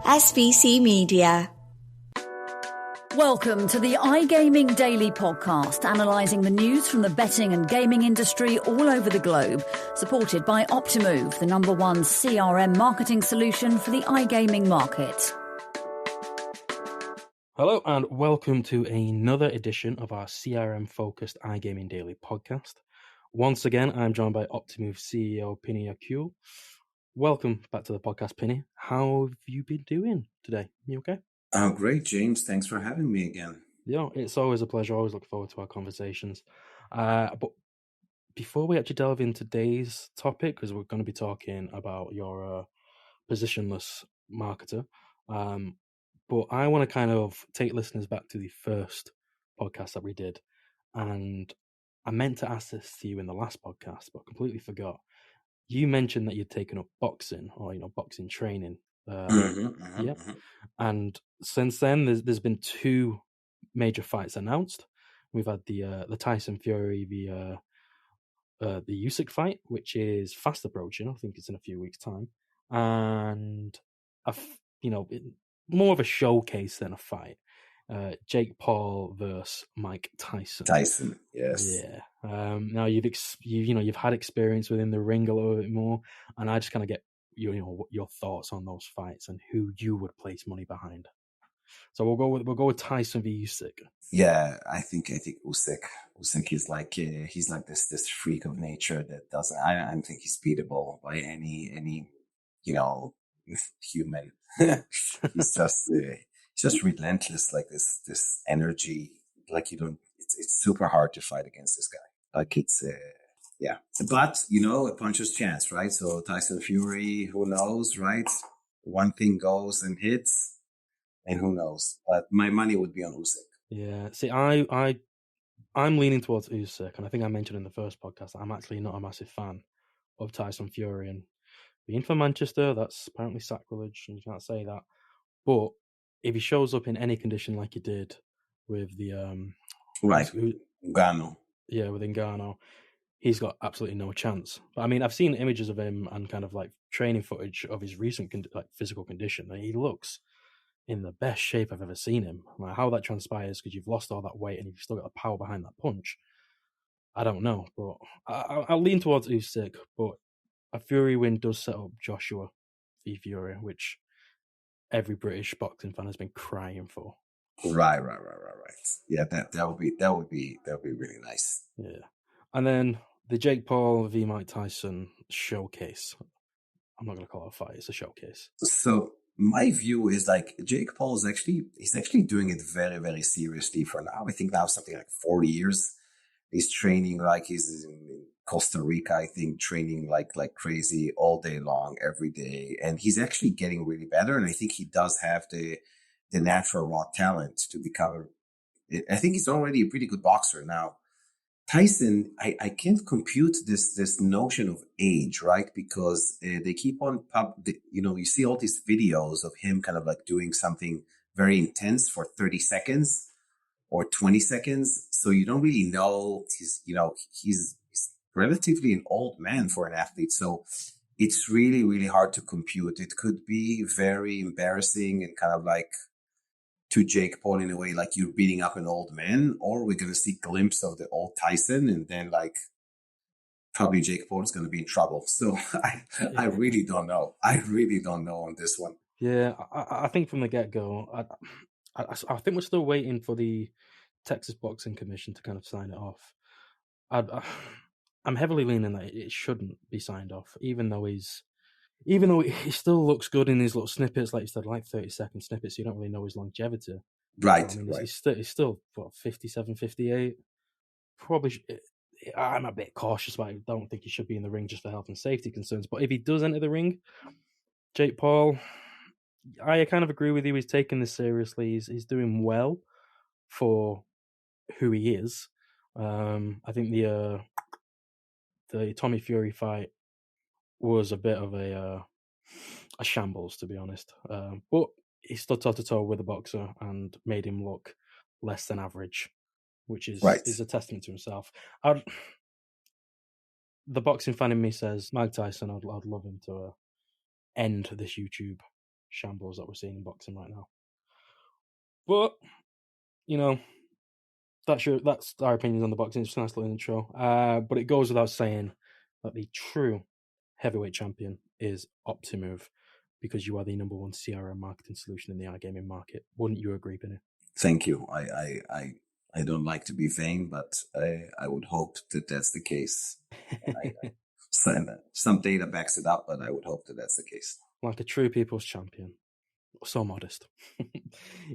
SVC Media. Welcome to the iGaming Daily Podcast, analysing the news from the betting and gaming industry all over the globe, supported by Optimove, the #1 CRM marketing solution for the iGaming market. Hello and welcome to another edition of our CRM-focused iGaming Daily Podcast. Once again, I'm joined by Optimove CEO Pini Yakuel. Welcome back to the podcast, Pini. How have you been doing today? You okay? Oh, great, James. Thanks for having me again. Yeah, it's always a pleasure. Always look forward to our conversations. But before we actually delve into today's topic, because we're going to be talking about your positionless marketer, but I want to kind of take listeners back to the first podcast that we did. And I meant to ask this to you in the last podcast, but completely forgot. You mentioned that you'd taken up boxing or, boxing training. And since then, there's been two major fights announced. We've had the Tyson Fury, the Usyk fight, which is fast approaching. I think it's in a few weeks' time. And, more of a showcase than a fight. Jake Paul versus Mike Tyson. Tyson, yes. Yeah. Now you've had experience within the ring a little bit more, and I just kind of get your thoughts on those fights and who you would place money behind. So we'll go with Tyson v Usyk. Yeah, I think Usyk is like he's like this freak of nature that doesn't. I don't think he's beatable by any human. He's just relentless, like this energy. Like it's super hard to fight against this guy. Like it's but a puncher's chance, right? So Tyson Fury, who knows, right? One thing goes and hits, and who knows? But my money would be on Usyk. Yeah, see, I'm leaning towards Usyk, and I think I mentioned in the first podcast I'm actually not a massive fan of Tyson Fury, and being from Manchester, that's apparently sacrilege, and you can't say that. But if he shows up in any condition like he did with the Ngannou. Yeah, with Ngannou, he's got absolutely no chance. But I mean, I've seen images of him and kind of like training footage of his recent physical condition, and he looks in the best shape I've ever seen him. Like how that transpires because you've lost all that weight and you've still got the power behind that punch, I don't know. But I'll lean towards Usyk, but a Fury win does set up Joshua v Fury, which every British boxing fan has been crying for. Right. Yeah, that would be really nice. Yeah, and then the Jake Paul v Mike Tyson showcase. I'm not going to call it a fight; it's a showcase. So my view is like Jake Paul is actually doing it very, very seriously for now. I think now something like 40 years. He's training like he's in Costa Rica, I think, training like crazy all day long, every day. And he's actually getting really better. And I think he does have the natural raw talent to become, I think he's already a pretty good boxer now. Tyson, I can't compute this notion of age, right? Because they keep on, you see all these videos of him kind of like doing something very intense for 30 seconds or 20 seconds. So you don't really know. He's relatively an old man for an athlete. So it's really, really hard to compute. It could be very embarrassing and kind of like to Jake Paul in a way, like you're beating up an old man, or we're going to see a glimpse of the old Tyson, and then like probably Jake Paul is going to be in trouble. So I really don't know. I really don't know on this one. Yeah, I think from the get-go, I think we're still waiting for the Texas Boxing Commission to kind of sign it off. I'm heavily leaning that it shouldn't be signed off, even though he still looks good in his little snippets, like you said, like 30-second snippets. You don't really know his longevity. Right. He's still 57, 58. Probably, I'm a bit cautious about it. I don't think he should be in the ring just for health and safety concerns. But if he does enter the ring, Jake Paul, I kind of agree with you. He's taking this seriously. He's doing well for who he is. I think the Tommy Fury fight was a bit of a shambles, to be honest. But he stood toe-to-toe with a boxer and made him look less than average, which is a testament to himself. The boxing fan in me says, Mike Tyson, I'd love him to end this YouTube shambles that we're seeing in boxing right now. But, you know, that's our opinions on the boxing. It's a nice little intro. But it goes without saying that the true heavyweight champion is Optimove, because you are the number one CRM marketing solution in the iGaming market. Wouldn't you agree, Pini? Thank you. I don't like to be vain, but I would hope that that's the case. Some data backs it up, but I would hope that that's the case. Like a true people's champion. So modest.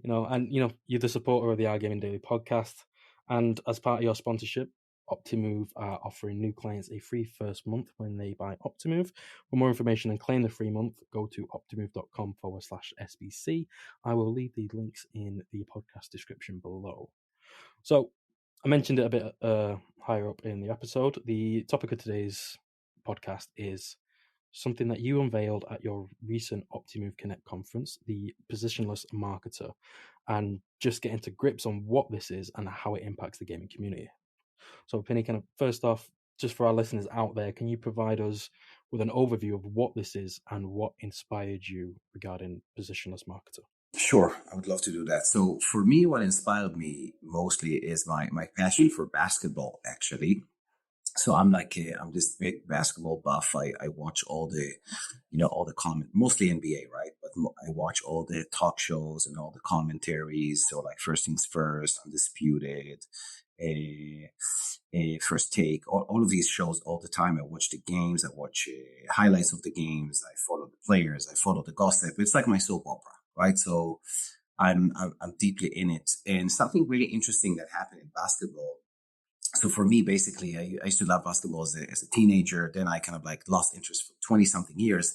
You're the supporter of the iGaming Daily podcast. And as part of your sponsorship, Optimove are offering new clients a free first month when they buy Optimove. For more information and claim the free month, go to optimove.com/SBC. I will leave the links in the podcast description below. So I mentioned it a bit higher up in the episode. The topic of today's podcast is something that you unveiled at your recent Optimove Connect conference, the positionless marketer, and just getting to grips on what this is and how it impacts the gaming community. So, Pini, kind of first off, just for our listeners out there, can you provide us with an overview of what this is and what inspired you regarding positionless marketer? Sure, I would love to do that. So for me, what inspired me mostly is my passion for basketball, actually. So I'm this big basketball buff. I watch all the, all the comment, mostly NBA, right? But I watch all the talk shows and all the commentaries. So like First Things First, Undisputed, First Take, all of these shows all the time. I watch the games. I watch highlights of the games. I follow the players. I follow the gossip. It's like my soap opera, right? So I'm deeply in it. And something really interesting that happened in basketball. So for me, basically, I used to love basketball as a teenager. Then I kind of like lost interest for 20 something years.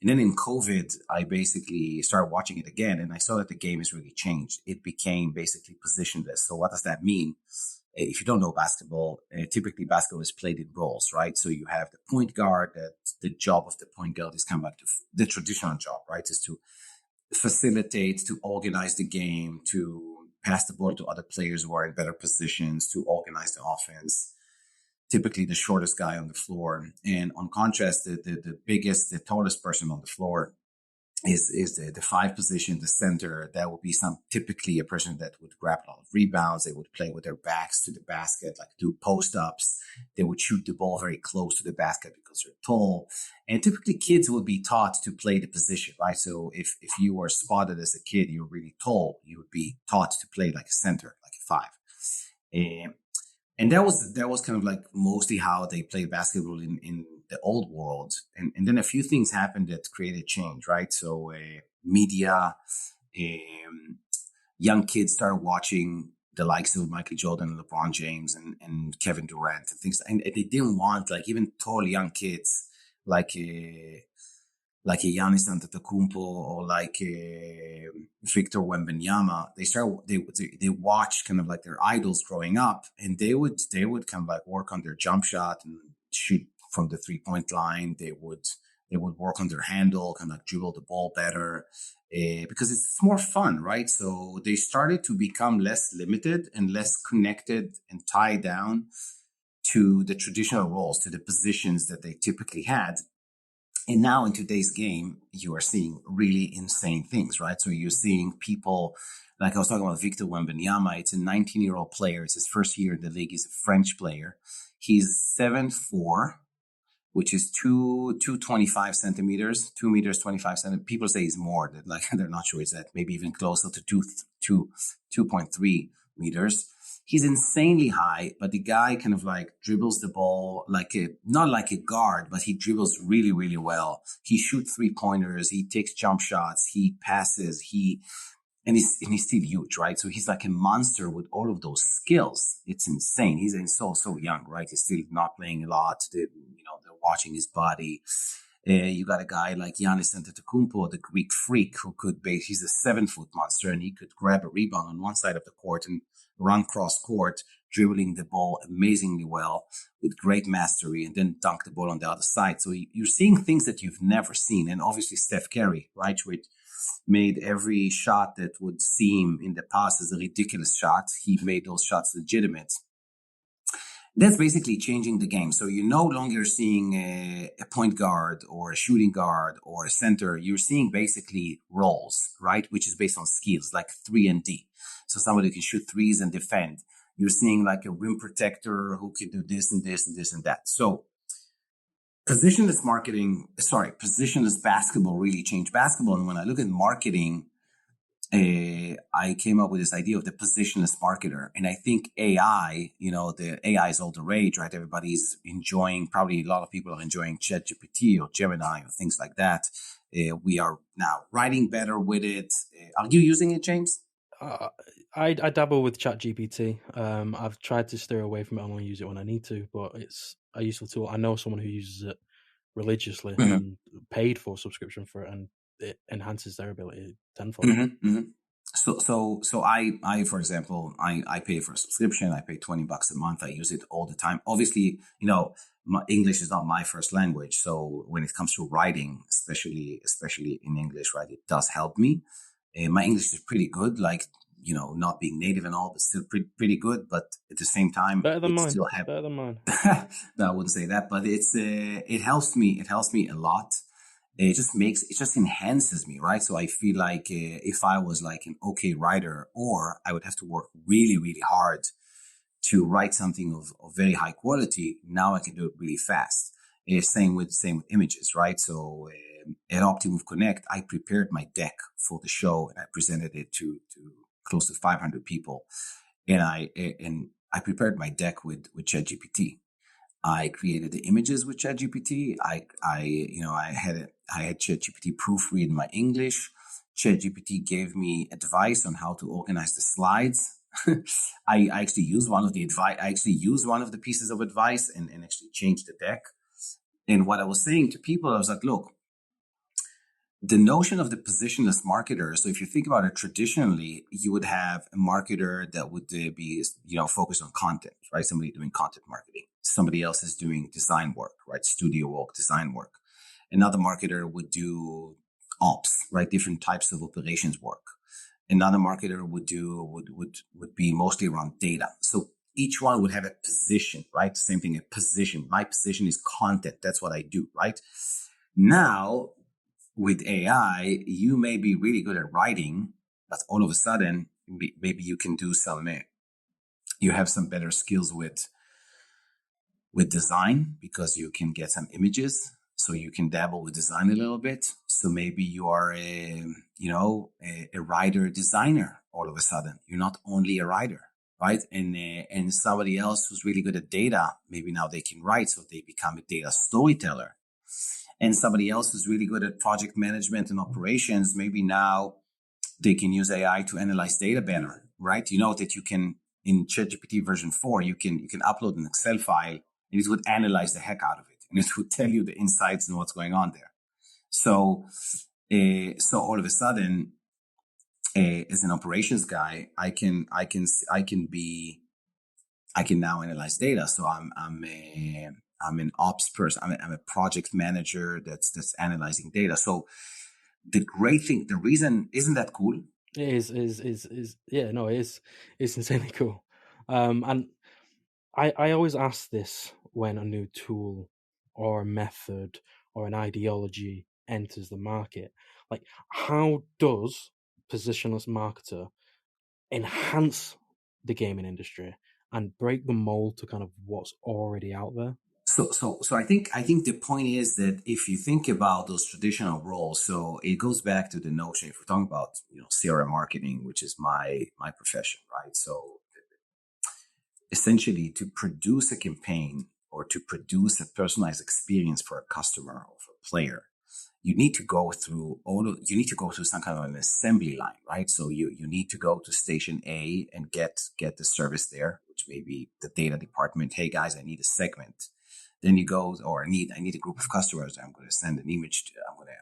And then in COVID, I basically started watching it again. And I saw that the game has really changed. It became basically positionless. So what does that mean? If you don't know basketball, typically basketball is played in roles, right? So you have the point guard. That the job of the point guard is kind of like the traditional job, right? Is to facilitate, to organize the game, to pass the ball to other players who are in better positions, to organize the offense. Typically the shortest guy on the floor. And on contrast, the biggest, the tallest person on the floor is the five position, the center. That would be typically a person that would grab a lot of rebounds. They would play with their backs to the basket, like do post ups. They would shoot the ball very close to the basket because they're tall. And typically kids would be taught to play the position, right? So if you were spotted as a kid, you were really tall, you would be taught to play like a center, like a five. And that was kind of like mostly how they played basketball in the old world. And then a few things happened that created change, right? So media, young kids started watching the likes of Michael Jordan and LeBron James and Kevin Durant and things. And they didn't want like even tall young kids like a Giannis Antetokounmpo or like a Victor Wembanyama. They watched kind of like their idols growing up, and they would kind of like work on their jump shot and shoot from the 3-point line. They would work on their handle, kind of like dribble the ball better, because it's more fun, right? So they started to become less limited and less connected and tied down to the traditional roles, to the positions that they typically had. And now in today's game, you are seeing really insane things, right? So you're seeing people, like I was talking about Victor Wembanyama. It's a 19-year-old player. It's his first year in the league. He's a French player. He's 7'4", which is 225 centimeters, 2 meters, 25 centimeters. People say he's more. Like they're not sure. It's that maybe even closer to 2.3 meters. He's insanely high, but the guy kind of like dribbles the ball not like a guard, but he dribbles really, really well. He shoots 3-pointers. He takes jump shots. He passes. And he's still huge, right? So he's like a monster with all of those skills. It's insane. He's so young, right? He's still not playing a lot. They're watching his body. You got a guy like Giannis Antetokounmpo, the Greek freak, he's a 7-foot monster, and he could grab a rebound on one side of the court and run cross court, dribbling the ball amazingly well with great mastery, and then dunk the ball on the other side. So you're seeing things that you've never seen. And obviously Steph Curry, right, which made every shot that would seem in the past as a ridiculous shot. He made those shots legitimate. That's basically changing the game. So you're no longer seeing a point guard or a shooting guard or a center. You're seeing basically roles, right? Which is based on skills like 3 and D. So somebody who can shoot threes and defend. You're seeing like a rim protector who can do this and this and this and that. So positionless basketball really changed basketball. And when I look at marketing, I came up with this idea of the positionless marketer. And I think AI, the AI is all the rage, right? Everybody's enjoying, probably a lot of people are enjoying ChatGPT or Gemini or things like that. We are now writing better with it. Are you using it, James? I dabble with ChatGPT. I've tried to steer away from it. I only use it when I need to, but it's a useful tool. I know someone who uses it religiously and paid for a subscription for it, and it enhances their ability tenfold. So I, for example, I pay for a subscription. I pay $20 a month. I use it all the time. Obviously, English is not my first language. So when it comes to writing, especially in English, right, it does help me. My English is pretty good, like, not being native and all, but still pretty good. But at the same time, better than mine. Still better than mine. No, I wouldn't say that, but it helps me. It helps me a lot. It just enhances me, right? So I feel like if I was like an okay writer, or I would have to work really, really hard to write something of very high quality, now I can do it really fast. Same with images, right? So at Optimove Connect, I prepared my deck for the show and I presented it to close to 500 people, and I prepared my deck with ChatGPT. I created the images with ChatGPT. I had ChatGPT proofread my English. ChatGPT gave me advice on how to organize the slides. I actually used one of the advice. I actually used one of the pieces of advice and actually changed the deck. And what I was saying to people, I was like, look, the notion of the positionless marketer. So if you think about it traditionally, you would have a marketer that would be, focused on content, right? Somebody doing content marketing. Somebody else is doing design work, right? Studio work, design work. Another marketer would do ops, right? Different types of operations work. Another marketer would be mostly around data. So each one would have a position, right? Same thing, a position. My position is content. That's what I do, right? Now, with AI, you may be really good at writing, but all of a sudden, maybe you can do you have some better skills with design, because you can get some images. So you can dabble with design a little bit. So maybe you are a writer designer all of a sudden. You're not only a writer, right? And somebody else who's really good at data, maybe now they can write, so they become a data storyteller. And somebody else who's really good at project management and operations, maybe now they can use AI to analyze data better, right? You know that you can, in ChatGPT version 4, you can upload an Excel file and it would analyze the heck out of it. And it would tell you the insights and what's going on there. So all of a sudden, as an operations guy, I can now analyze data. So I'm an ops person. I'm a project manager that's analyzing data. So the great thing, the reason, isn't that cool? It is. Yeah, no, it's insanely cool. And I always ask this when a new tool or a method or an ideology enters the market. Like, how does positionless marketer enhance the gaming industry and break the mold to kind of what's already out there? So I think the point is that if you think about those traditional roles, so it goes back to the notion, if we're talking about CRM marketing, which is my profession, right? So essentially, to produce a campaign or to produce a personalized experience for a customer or for a player, you need to go through some kind of an assembly line, right? So you need to go to station A and get the service there, which may be the data department. Hey guys, I need a segment. Then you go, or I need a group of customers. I'm going to send an image to. I'm going to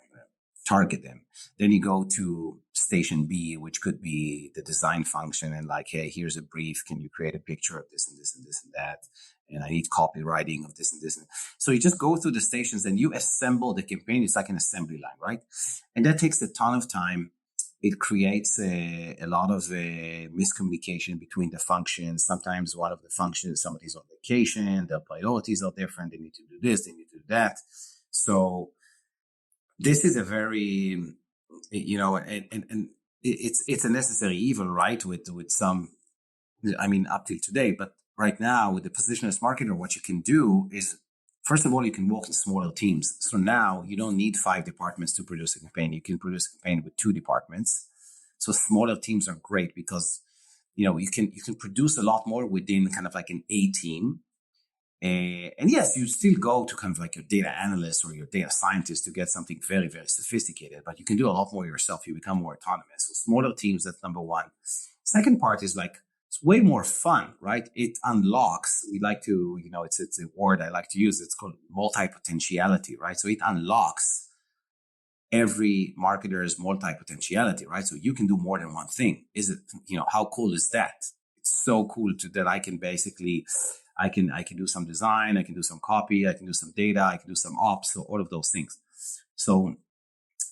target them. Then you go to station B, which could be the design function, and like, hey, here's a brief. Can you create a picture of this and this and this and that? And I need copywriting of this and this. So you just go through the stations and you assemble the campaign. It's like an assembly line, right? And that takes a ton of time. it creates a lot of miscommunication between the functions. Sometimes one of the functions, somebody's on vacation, their priorities are different. They need to do this, they need to do that. So this is a very, and it's a necessary evil, right? With some, I mean, up till today, but right now with the positionless marketer, what you can do is, first of all, you can work in smaller teams. So now you don't need 5 departments to produce a campaign. You can produce a campaign with 2 departments. So smaller teams are great because, you can produce a lot more within kind of like an A team. And yes, you still go to kind of like your data analyst or your data scientist to get something very, very sophisticated, but you can do a lot more yourself. You become more autonomous. So smaller teams, that's number one. Second part is like, it's way more fun, right? It unlocks, we like to, it's a word I like to use. It's called multi-potentiality, right? So it unlocks every marketer's multi-potentiality, right? So you can do more than one thing. Is it, how cool is that? It's so cool that I can basically, I can do some design, I can do some copy, I can do some data, I can do some ops, so all of those things. So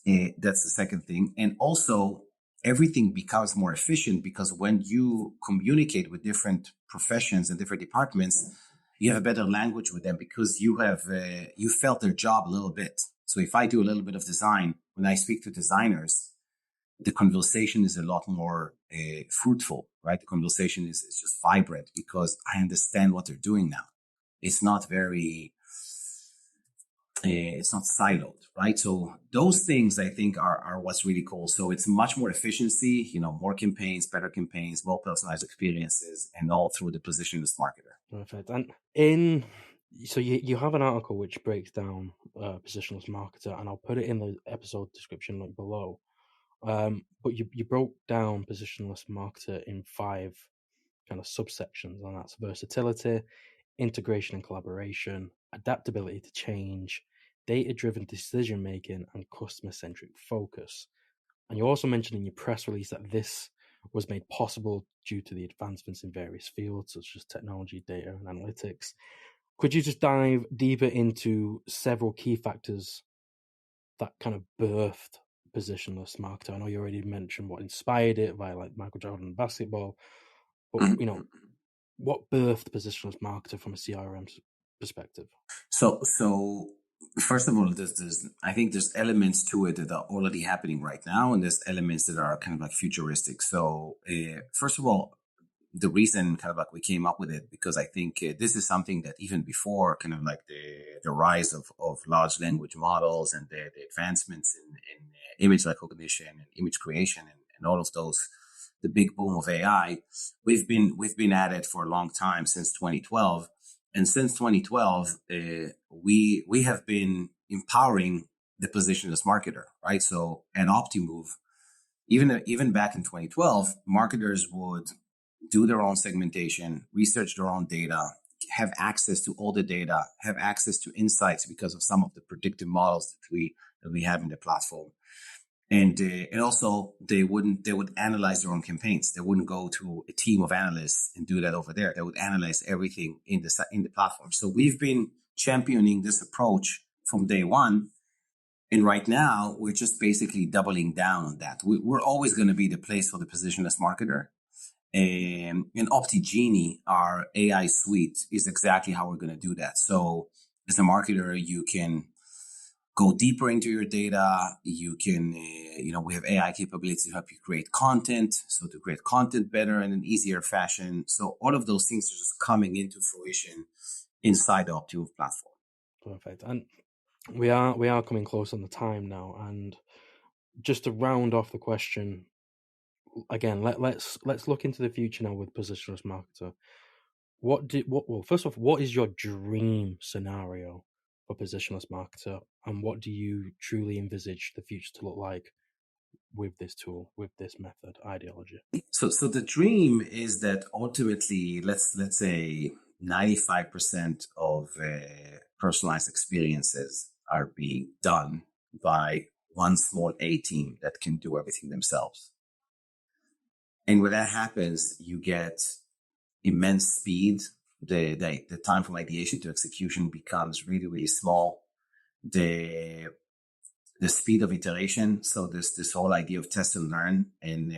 that's the second thing. And also everything becomes more efficient because when you communicate with different professions and different departments, you have a better language with them because you have, you felt their job a little bit. So if I do a little bit of design, when I speak to designers, the conversation is a lot more fruitful, right? The conversation is just vibrant because I understand what they're doing now. It's not very, it's not siloed, right? So those things I think are what's really cool. So it's much more efficiency, more campaigns, better campaigns, more personalized experiences, and all through the positionless marketer. Perfect. And so you have an article which breaks down positionless marketer, and I'll put it in the episode description link below. But you broke down positionless marketer in 5 kind of subsections, and that's versatility, integration and collaboration, adaptability to change, data-driven decision-making, and customer-centric focus. And you also mentioned in your press release that this was made possible due to the advancements in various fields, such as technology, data, and analytics. Could you just dive deeper into several key factors that kind of birthed positionless marketer? I know you already mentioned what inspired it via like Michael Jordan basketball, but what birthed positionless marketer from a CRM perspective? So first of all, I think there's elements to it that are already happening right now, and there's elements that are kind of like futuristic. So first of all, the reason kind of like we came up with it, because I think this is something that even before kind of like the rise of large language models and the advancements in image recognition and image creation and all of those, the big boom of AI, we've been at it for a long time, since 2012. And since 2012, we have been empowering the positionless marketer, right? So at Optimove, even back in 2012, marketers would do their own segmentation, research their own data, have access to all the data, have access to insights because of some of the predictive models that we have in the platform. And also they would analyze their own campaigns. They wouldn't go to a team of analysts and do that over there. They would analyze everything in the platform. So we've been championing this approach from day one. And right now we're just basically doubling down on that. We're always going to be the place for the positionless marketer. And OptiGenie, our AI suite, is exactly how we're going to do that. So as a marketer, you can go deeper into your data. You can, we have AI capabilities to help you create content. So to create content better in an easier fashion. So all of those things are just coming into fruition inside the Optimove platform. Perfect. And we are coming close on the time now. And just to round off the question, again, let's look into the future now with positionless marketer. Well, first off, what is your dream scenario for positionless marketer, and what do you truly envisage the future to look like with this tool, with this method, ideology? So the dream is that ultimately, let's say 95% of personalized experiences are being done by one small A team that can do everything themselves. And when that happens, you get immense speed. The time from ideation to execution becomes really, really small. The the speed of iteration. So this whole idea of test and learn, and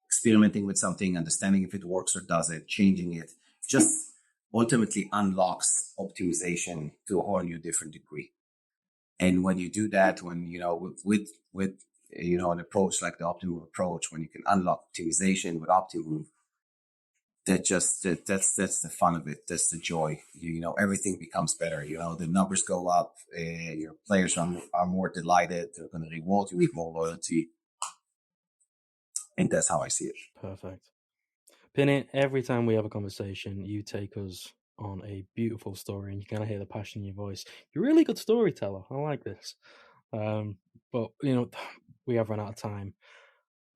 experimenting with something, understanding if it works or doesn't, changing it, just ultimately unlocks optimization to a whole new different degree. And when you do that, when with an approach like the Optimove approach, when you can unlock optimization with Optimove, that's the fun of it. That's the joy. Everything becomes better. The numbers go up. Your players are more delighted. They're going to reward you with more loyalty. And that's how I see it. Perfect. Pini, every time we have a conversation, you take us on a beautiful story, and you kind of hear the passion in your voice. You're a really good storyteller. I like this. But we have run out of time.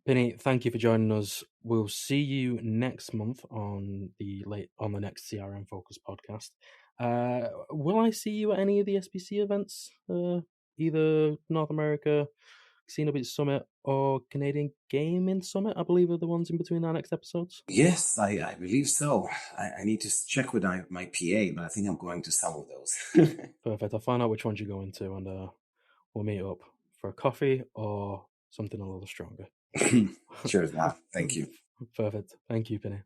Pini, thank you for joining us. We'll see you next month on the next CRM-focused podcast. Will I see you at any of the SBC events? Either North America Casino Beach Summit or Canadian Gaming Summit, I believe, are the ones in between our next episodes. Yes, I believe so. I need to check with my PA, but I think I'm going to some of those. Perfect. I'll find out which ones you're going to, and we'll meet up for a coffee or something a little stronger. Sure, thank you. Perfect. Thank you, Pini.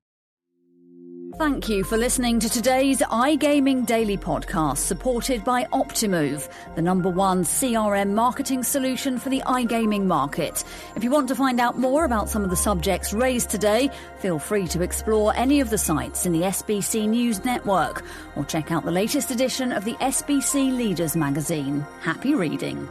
Thank you for listening to today's iGaming Daily podcast, supported by Optimove, the #1 CRM marketing solution for the iGaming market. If you want to find out more about some of the subjects raised today, feel free to explore any of the sites in the SBC News Network or check out the latest edition of the SBC Leaders magazine. Happy reading.